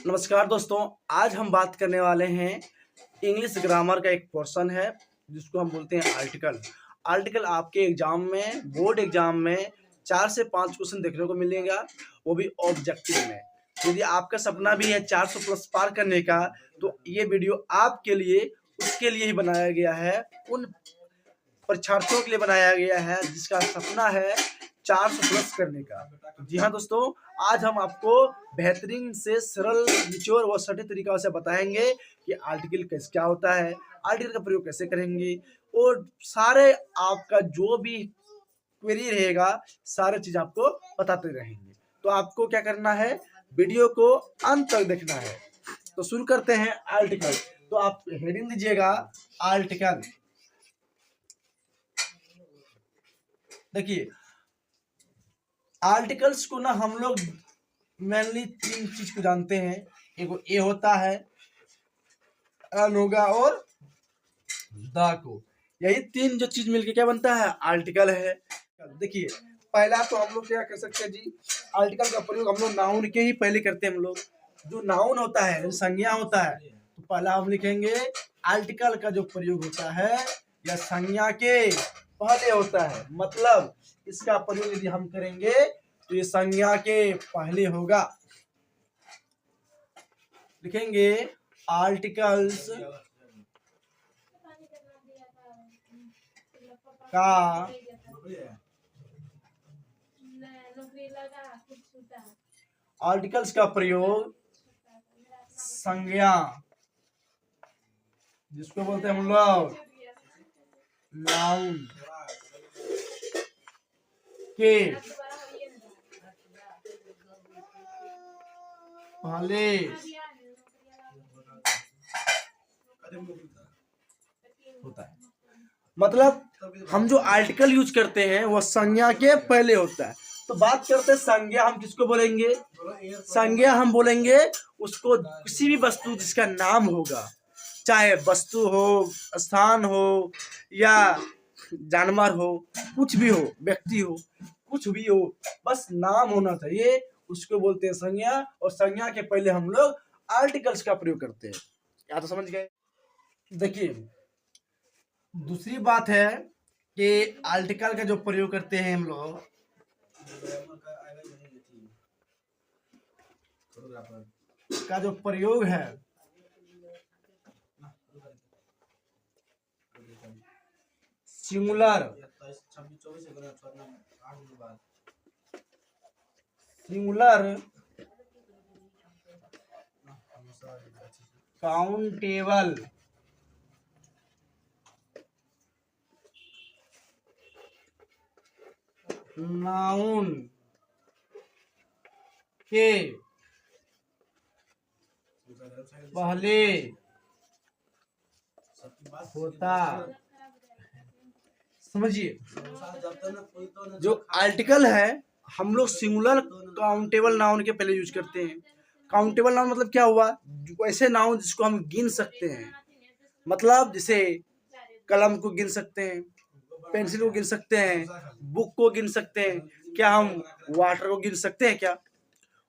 नमस्कार दोस्तों, आज हम बात करने वाले हैं इंग्लिश ग्रामर का एक पोर्शन है जिसको हम बोलते हैं आर्टिकल। आर्टिकल आपके एग्जाम में, बोर्ड एग्जाम में 4 से 5 क्वेश्चन देखने को मिलेगा, वो भी ऑब्जेक्टिव में। यदि आपका सपना भी है 400 प्लस पार करने का, तो ये वीडियो आपके लिए, उसके लिए ही बनाया गया है, उन परीक्षार्थियों के लिए बनाया गया है जिसका सपना है 400 प्लस करने का। जी हाँ दोस्तों, आज हम आपको बेहतरीन से सरल, निचोड़ व सटीक तरीका से बताएंगे कि आर्टिकल कैसे क्या होता है, आर्टिकल का प्रयोग कैसे करेंगे, और सारे आपका जो भी क्वेरी रहेगा सारे चीज आपको बताते रहेंगे। तो आपको क्या करना है, वीडियो को अंत तक देखना है। तो शुरू करते हैं आर्टिकल। तो आप हेडिंग दीजिएगा आर्टिकल। देखिए, आर्टिकल्स को ना हम लोग मेनली 3 चीज को जानते हैं। एक ए होता है, एन होगा, और द को। यही 3 जो चीज मिलके क्या बनता है, आर्टिकल है। देखिए, पहला तो हम लोग क्या कर सकते हैं जी, आर्टिकल का प्रयोग हम लोग नाउन के ही पहले करते हैं। हम लोग जो नाउन होता है, संज्ञा होता है, तो पहला हम लिखेंगे आर्टिकल का जो प्रयोग होता है या संज्ञा के पहले होता है। मतलब इसका प्रयोग यदि हम करेंगे तो ये संज्ञा के पहले होगा। लिखेंगे आर्टिकल्स का आर्टिकल्स का प्रयोग संज्ञा, जिसको बोलते हैं हम लोग नाउन के पहले होता है। मतलब हम जो आर्टिकल यूज करते हैं वह संज्ञा के पहले होता है। तो बात करते हैं संज्ञा, हम किसको बोलेंगे? संज्ञा हम बोलेंगे उसको किसी भी वस्तु जिसका नाम होगा, चाहे वस्तु हो, स्थान हो, या जानवर हो, कुछ भी हो, व्यक्ति हो, कुछ भी हो, बस नाम होना चाहिए, उसको बोलते हैं संज्ञा। और संज्ञा के पहले हम लोग आर्टिकल्स का प्रयोग करते हैं। या तो समझ गए। देखिए, दूसरी बात है कि आर्टिकल का जो प्रयोग करते हैं हम लोग, का जो प्रयोग है सिंगुलर, काउंटेबल, नाउन के पहले होता। समझिए, जो आर्टिकल है हम लोग सिंगुलर काउंटेबल नाउन के पहले यूज करते हैं। काउंटेबल नाउन मतलब क्या हुआ, ऐसे नाउन जिसको हम गिन सकते हैं। मतलब जैसे कलम को गिन सकते हैं, पेंसिल को गिन सकते हैं, बुक को गिन सकते हैं। क्या हम वाटर को गिन सकते हैं? क्या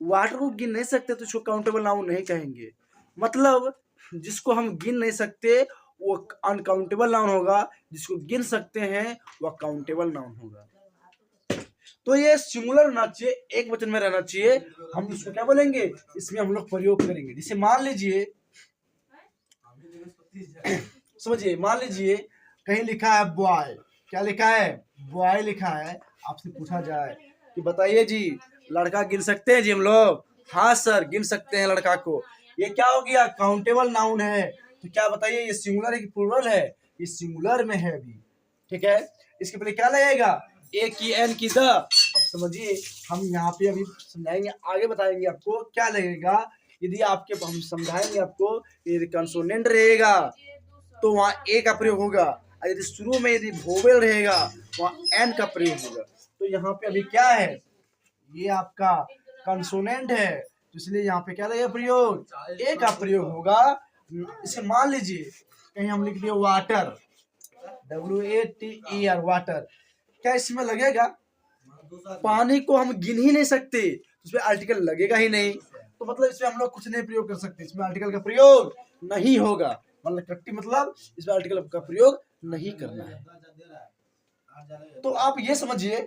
वाटर को गिन नहीं सकते तो इसको काउंटेबल नाउन नहीं कहेंगे। मतलब जिसको हम गिन नहीं सकते वो अनकाउंटेबल नाउन होगा, जिसको गिन सकते हैं वह काउंटेबल नाउन होगा। तो ये सिंगुलर होना चाहिए, एक वचन में रहना चाहिए। हम इसको क्या बोलेंगे, इसमें हम लोग प्रयोग करेंगे। जैसे मान लीजिए, समझिए, मान लीजिए कहीं लिखा है बॉय। क्या लिखा है? बॉय लिखा है। आपसे पूछा जाए कि बताइए जी, लड़का गिन सकते हैं जी हम लोग? हाँ सर, गिन सकते हैं लड़का को। ये क्या हो गया, काउंटेबल नाउन है। तो क्या बताइए, ये सिंगुलर है कि प्लूरल है? ये सिंगुलर में है अभी। ठीक है, इसके पहले क्या लगेगा, ए की, एन की, द। अब समझिए, हम यहाँ पे अभी समझाएंगे, आगे बताएंगे आपको क्या लगेगा। यदि आपके, हम समझाएंगे आपको, यदि कंसोनेंट रहेगा तो वहाँ ए का प्रयोग होगा, और यदि शुरू में यदि वोवेल रहेगा वहाँ एन का प्रयोग होगा। तो यहाँ पे अभी क्या है, ये आपका कंसोनेंट है, तो इसलिए यहाँ पे क्या लगेगा प्रयोग, ए का प्रयोग होगा। इसे मान लीजिए कहीं हम लिख दिए वाटर, WATER, वाटर। क्या इसमें लगेगा? पानी को हम गिन ही नहीं सकते, उसमें आर्टिकल लगेगा ही नहीं। तो मतलब इसमें हम लोग कुछ नहीं प्रयोग कर सकते, इसमें आर्टिकल का प्रयोग नहीं होगा, मतलब कट्टी मतलब इसमें आर्टिकल का प्रयोग नहीं करना है। तो आप ये समझिए,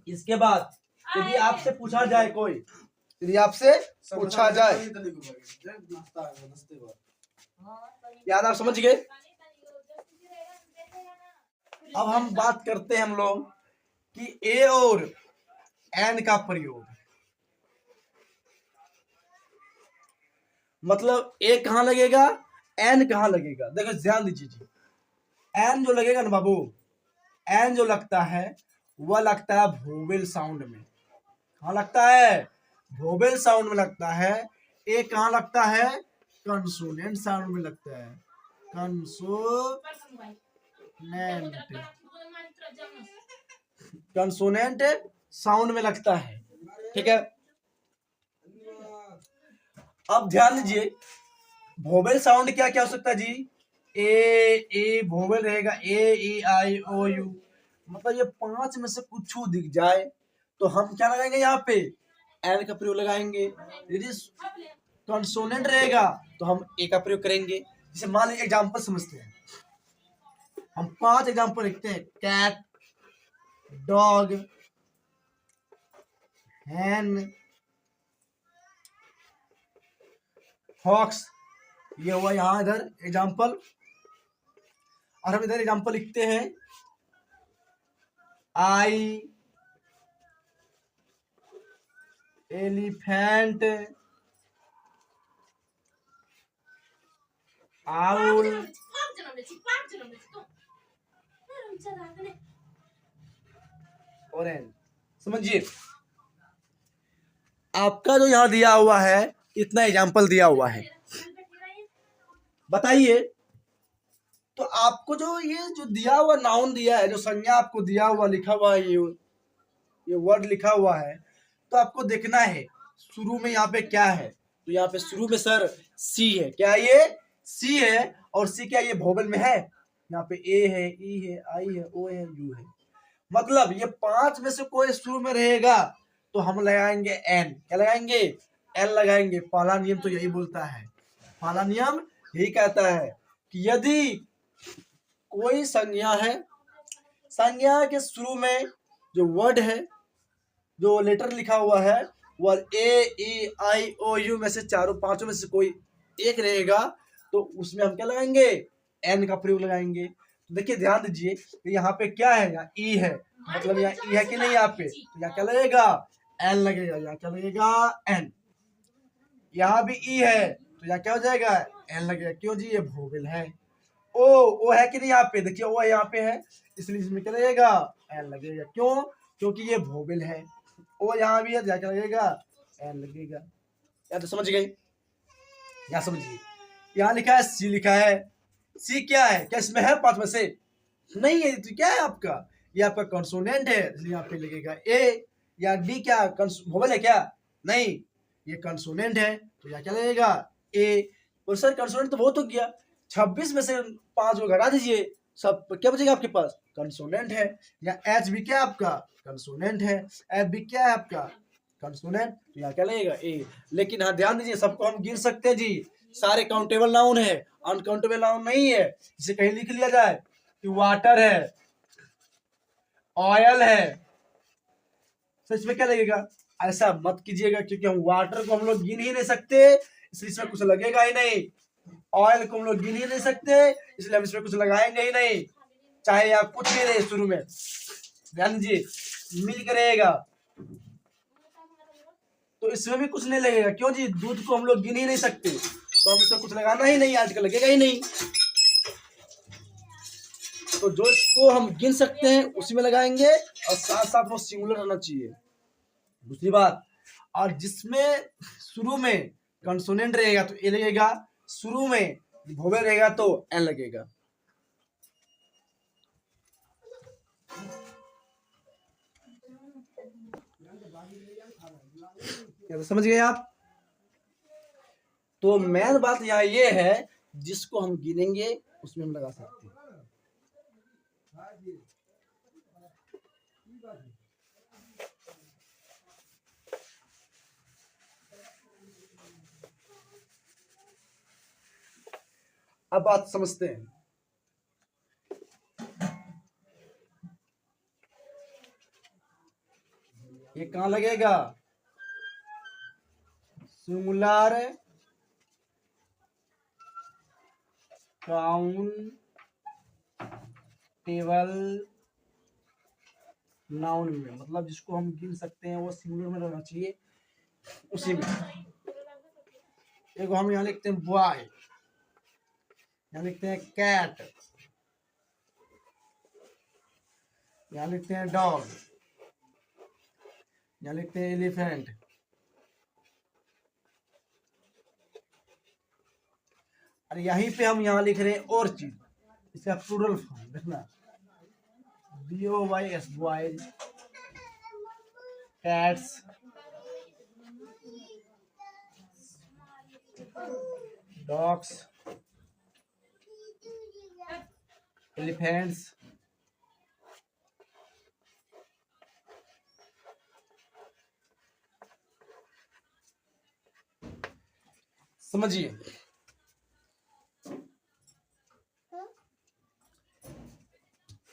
इसके बाद यदि आपसे पूछा जाए कोई, यदि आपसे पूछा जाए, याद आप समझ गए। अब हम बात करते हैं हम लोग कि ए और एन का प्रयोग, मतलब ए कहां लगेगा, एन कहां लगेगा। देखो ध्यान दीजिए जी, एन जो लगेगा ना बाबू, एन जो लगता है वह लगता है वोवेल साउंड में। कहां लगता है, वोवेल साउंड में लगता है। ए कहां लगता है, कंसोनेंट साउंड में लगता है, कंसोनेंट साउंड में लगता है, ठीक है। अब ध्यान दीजिए, वोवेल साउंड क्या क्या हो सकता है जी, ए वोवेल रहेगा, ए ई आई ओ यू, मतलब ये 5 में से कुछ दिख जाए तो हम क्या लगाएंगे, यहाँ पे एन का प्रयोग लगाएंगे। यदि कंसोनेंट रहेगा तो हम ए का प्रयोग करेंगे। जैसे मान लीजिए एग्जांपल समझते हैं, हम 5 एग्जांपल लिखते हैं, कैट, डॉग, हैन, फॉक्स, ये हुआ यहाँ इधर एग्जांपल। और हम इधर एग्जांपल लिखते हैं, आई, एलिफेंट, आउल, ऑरेंज। समझिए, आपका जो यहाँ दिया हुआ है, इतना एग्जांपल दिया हुआ है, बताइए। तो आपको जो ये जो दिया हुआ नाउन दिया है, जो संज्ञा आपको दिया हुआ लिखा हुआ है, ये वर्ड लिखा हुआ है, तो आपको देखना है शुरू में यहाँ पे क्या है। तो यहाँ पे शुरू में सर सी है, क्या ये सी है, और सी क्या ये वोवेल में है, यहाँ पे ए है, ई है, आई है, ओ है, यू है, मतलब ये 5 में से कोई शुरू में रहेगा तो हम लगाएंगे एन। क्या लगाएंगे, एन लगाएंगे। पहला नियम तो यही बोलता है, पहला नियम यही कहता है कि यदि कोई संज्ञा है, संज्ञा के शुरू में जो वर्ड है, जो लेटर लिखा हुआ है, वह ए ई आई ओ यू में से चारों 5 में से कोई एक रहेगा, तो उसमें हम क्या लगाएंगे, एन का प्रयोग लगाएंगे। तो देखिए ध्यान दीजिए, यहाँ पे क्या है, यहाँ ई है, मतलब यहाँ ई है कि नहीं, यहाँ पे तो यहाँ क्या लगेगा, एन लगेगा। यहाँ क्या लगेगा, एन। यहाँ भी ई है तो यहाँ क्या हो जाएगा, एन लगेगा। क्यों जी, ये वोवेल है। ओ है कि नहीं, यहाँ पे देखिए ओ यहाँ पे है, इसलिए इसमें क्या लगेगा, एन लगेगा। क्यों, क्योंकि ये वोवेल है। ओ यहाँ भी है, क्या लगेगा, एन लगेगा। या तो समझ गए, यहाँ समझिए, यहाँ लिखा है सी, लिखा है सी, क्या है, क्या इसमें है 5 में से, नहीं है, तो क्या है आपका, ये आपका कंसोनेंट है, इसलिए यहाँ पे लगेगा ए। या डी क्या वोवेल है क्या, नहीं, ये कंसोनेंट है, तो यहाँ क्या लगेगा, ए। और सर कंसोनेंट तो बहुत हो गया, 26 में से 5 को घटा दीजिए, सब क्या बचेगा आपके पास, कंसोनेंट है। या एच भी क्या आपका, कंसोनेंट है। एफ भी क्या है आपका, कंसोनेंट, तो यहाँ क्या लगेगा, ए। लेकिन हाँ ध्यान दीजिए, सबको हम गिन सकते हैं जी, सारे काउंटेबल नाउन है, अनकाउंटेबल नाउन नहीं है। इसे कहीं लिख लिया जाए कि वाटर है, ऑयल है, तो इसमें क्या लगेगा, ऐसा मत कीजिएगा, क्योंकि हम वाटर को हम लोग गिन ही नहीं सकते, इसलिए इसमें कुछ लगेगा ही नहीं। ऑयल को हम लोग गिन ही नहीं सकते, इसलिए हम इसमें कुछ लगाएंगे ही नहीं, चाहे आप कुछ भी रहे शुरू में। ध्यान दीजिए, मिल्क रहेगा तो इसमें भी कुछ नहीं लगेगा। क्यों जी, दूध को हम लोग गिन ही नहीं सकते, तो हम इसमें कुछ लगाना ही नहीं, आजकल लगेगा ही नहीं। तो जो इसको हम गिन सकते हैं उसी में लगाएंगे, और साथ साथ वो सिंगुलर रहना चाहिए। दूसरी बात, और जिसमें शुरू में कंसोनेंट रहेगा तो ए लगेगा, शुरू में वोवेल रहेगा तो एन लगेगा। तो समझ गए आप। तो मेन बात यहाँ ये है, जिसको हम गिनेंगे उसमें हम लगा सकते हैं। अब बात समझते हैं। ये कहाँ लगेगा? सिंगुलर काउंटेबल नाउन में, मतलब जिसको हम गिन सकते हैं वो सिंगुलर में रहना चाहिए, उसी में। एक हम यहाँ लिखते हैं बॉय, यहाँ लिखते हैं कैट, यहाँ लिखते हैं डॉग, यहाँ लिखते हैं एलिफेंट, और यहीं पे हम यहाँ लिख रहे हैं और चीज, इसका प्लूरल फॉर्म देखना, BOYS boys, cats, dogs, elephants, समझिए।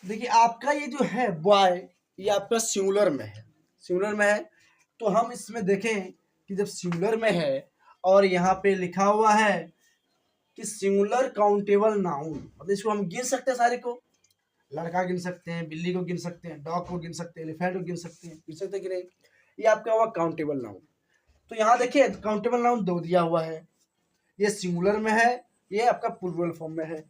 देखिए आपका ये जो है बॉय, ये आपका सिंगुलर में है, सिंगुलर में है, तो हम इसमें देखें कि जब सिंगुलर में है और यहाँ पे लिखा हुआ है कि सिंगुलर काउंटेबल नाउन, मतलब इसको हम गिन सकते हैं सारे को, लड़का गिन सकते हैं, बिल्ली को गिन सकते हैं, डॉग को गिन सकते हैं, एलिफेंट को गिन सकते हैं कि नहीं? ये आपका हुआ काउंटेबल नाउन। तो यहाँ देखिए काउंटेबल नाउन 2 दिया हुआ है, ये सिंगुलर में है, ये आपका प्लूरल फॉर्म में है।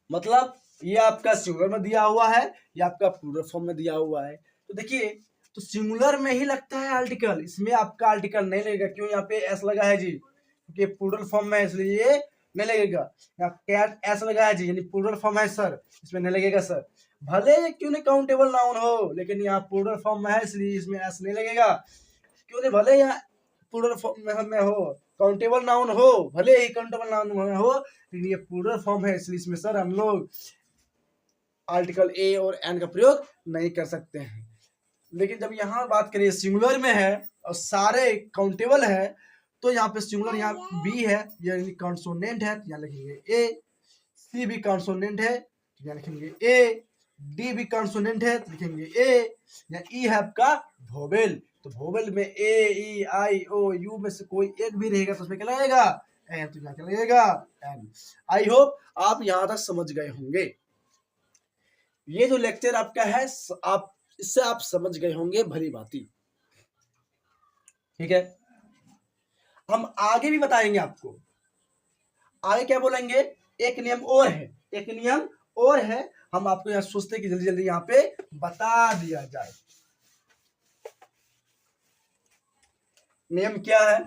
मतलब ये आपका सिंगुलर में दिया हुआ है, ये आपका प्लूरल फॉर्म में दिया हुआ है। तो देखिए, तो सिंगुलर में ही लगता है आर्टिकल, इसमें आपका आर्टिकल नहीं लगेगा। क्यों? यहाँ पे एस लगा है जी, क्योंकि प्लूरल फॉर्म में है इसलिए ये नहीं लगेगा। यहाँ कैट एस लगा है जी, यानी प्लूरल फॉर्म है सर, इसमें नहीं लगेगा सर। भले क्यों नहीं काउंटेबल नाउन हो, लेकिन यहाँ प्लूरल फॉर्म में है इसलिए इसमें एस नहीं लगेगा। क्यों नहीं? भले यहाँ प्लूरल फॉर्म में हो, काउंटेबल नाउन हो, भले ही काउंटेबल नाउन में हो, लेकिन ये प्लूरल फॉर्म है इसलिए इसमें सर हम लोग आर्टिकल ए और एन का प्रयोग नहीं कर सकते हैं। लेकिन जब यहाँ बात करें सिंगुलर में है और सारे काउंटेबल है, तो यहाँ पे सिंगुलर, यहाँ बी है, यानी कॉन्सोनेंट है, यहाँ लिखेंगे ए, सी भी कॉन्सोनेंट है, यहाँ लिखेंगे ए, डी भी कॉन्सोनेंट है, तो लिखेंगे ए, या ई है आपका वोवेल, तो वोवेल में ए, ई, आई, ओ, यू में से कोई एक भी रहेगा तो उसमें क्या लगेगा? एन, तो यहाँ क्या लगेगा? एन। आई होप आप यहाँ तक समझ गए होंगे। ये जो लेक्चर आपका है, आप इससे आप समझ गए होंगे भली भांति, ठीक है। हम आगे भी बताएंगे आपको, आगे क्या बोलेंगे, एक नियम और है, एक नियम और है, हम आपको यहाँ सोचते हैं कि जल्दी जल्दी यहाँ पे बता दिया जाए। नियम क्या है?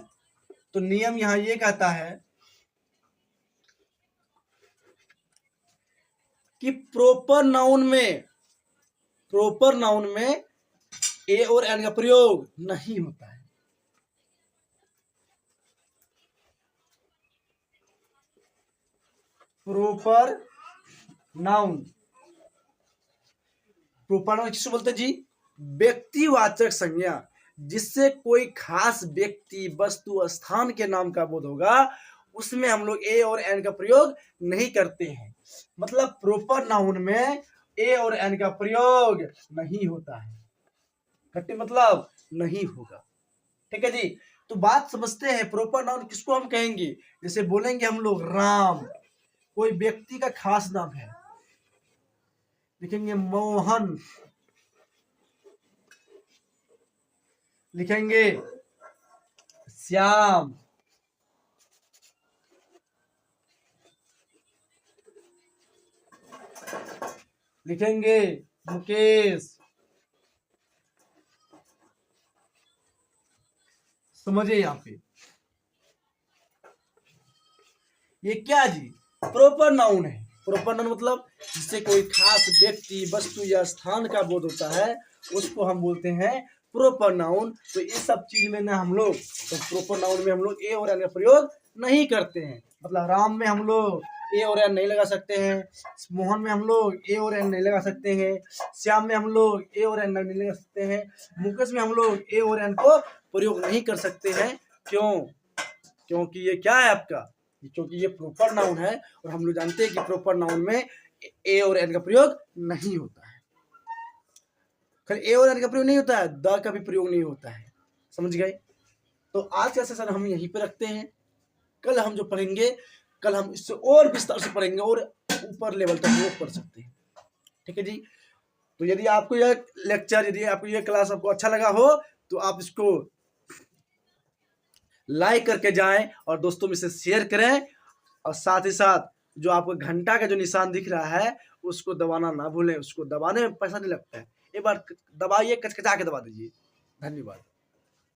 तो नियम यहाँ ये कहता है कि प्रॉपर नाउन में ए और एन का प्रयोग नहीं होता है। प्रॉपर नाउन किसको बोलते हैं जी? व्यक्तिवाचक संज्ञा, जिससे कोई खास व्यक्ति, वस्तु, स्थान के नाम का बोध होगा, उसमें हम लोग ए और एन का प्रयोग नहीं करते हैं। मतलब प्रॉपर नाउन में ए और एन का प्रयोग नहीं होता है, खट्टी मतलब नहीं होगा, ठीक है जी। तो बात समझते हैं, प्रॉपर नाउन किसको हम कहेंगे? जैसे बोलेंगे हम लोग राम, कोई व्यक्ति का खास नाम है, लिखेंगे मोहन, लिखेंगे श्याम, लिखेंगे मुकेश। समझिए यहाँ पे ये क्या जी? प्रॉपर नाउन है। प्रॉपर नाउन मतलब जिससे कोई खास व्यक्ति, वस्तु या स्थान का बोध होता है, उसको हम बोलते हैं प्रॉपर नाउन। तो ये सब चीज में ना हम लोग, तो प्रॉपर नाउन में हम लोग ए और एन का प्रयोग नहीं करते हैं। मतलब राम में हम लोग ए और एन नहीं लगा सकते हैं, मोहन में हम लोग ए और एन नहीं लगा सकते हैं, श्याम में हम लोग ए और एन नहीं लगा सकते हैं, मुकेश में हम लोग ए और एन को प्रयोग नहीं कर सकते हैं। क्यों? क्योंकि ये क्या है आपका, क्योंकि ये प्रॉपर नाउन है और हम लोग जानते हैं कि प्रॉपर नाउन में ए और एन का प्रयोग नहीं होता है। खाली ए और एन का प्रयोग नहीं होता है, द का भी प्रयोग नहीं होता है। समझ गए? तो आज का सेशन हम यहीं पे रखते हैं। कल हम जो पढ़ेंगे, कल हम इससे और विस्तार से पढ़ेंगे और ऊपर लेवल तक हम लोग पढ़ सकते हैं। ठीक है जी। तो यदि आपको यह लेक्चर, यदि आपको यह क्लास आपको अच्छा लगा हो तो आप इसको लाइक करके जाएं और दोस्तों में से शेयर करें, और साथ ही साथ जो आपको घंटा का जो निशान दिख रहा है उसको दबाना ना भूलें। उसको दबाने में पैसा नहीं लगता है, एक बार दबाइए, कचकचा के दबा दीजिए। धन्यवाद।